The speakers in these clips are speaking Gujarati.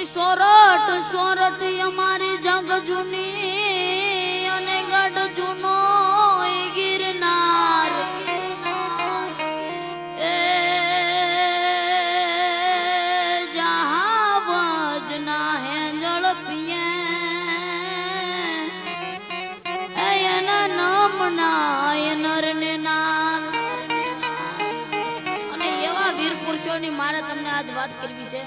સોરઠ સોરઠ અમારી જગ જૂની અને ગઢ જૂનો ગિરનાર એ જહાવજ ના હે જળ પીએ એના નામ ના એ નર ને નામ અને એવા વીર પુરુષોની મારે તમને આજ વાત કરવી છે।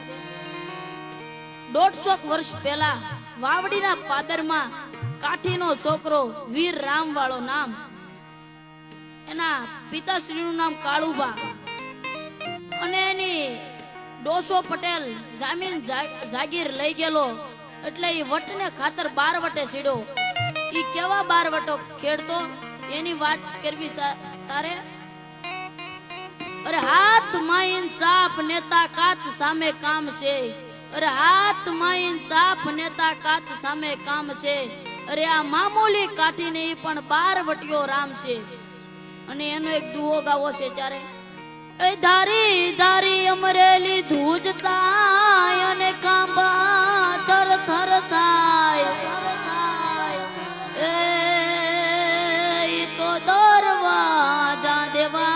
150 વર્ષ પહેલા વાવડીના પાદરમાં કાઠીનો છોકરો વીર રામ વાળો નામ, એના પિતાશ્રીનું નામ કાળુબા અને એની ડોસો પટેલ જામીન જાગીર લઈ ગયેલો એટલે એ વટને ખાતર 12 વટે સીડ્યો। ઈ કેવા 12 વટો ખેડતો એની વાત કરવી તારે। અરે હાથ માં ઇન્સાફ નેતા કાચ સામે કામ છે, અરે હાથ માં ઇન્સાફ નેતા કાચ સામે કામ છે, અરે આ મામૂલી કાઠી ને પણ 12 વટીઓ રામ છે। અને એનો એક દુહો ગાવો છે ચારે, એ ધારી ધારી અમરેલી ધૂજતા અને કાંબા થર થર થાય, એ તો દરવાજા દેવા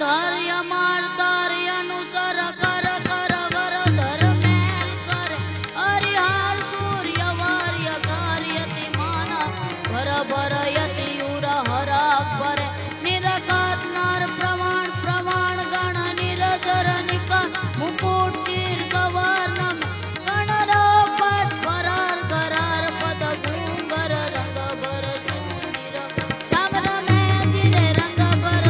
ધર્ય માર ધર્ય અનુસર કર કર વર ધર્મ કર હરિહર સૂર્ય વર્ય કાર્યતિ માન ભર ભર યતિ ઉર હર અકબર નિરગત નર પ્રમાણ પ્રમાણ ગણ નિરજર નિક મુકુટ ચીર સવર્ણ ગણ પટ ફરર ગરર પદ ગુંગર રંગ ભર સુંદર શ્યામ રમે જીરે રંગ ભર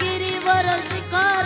गिरिवर शिखर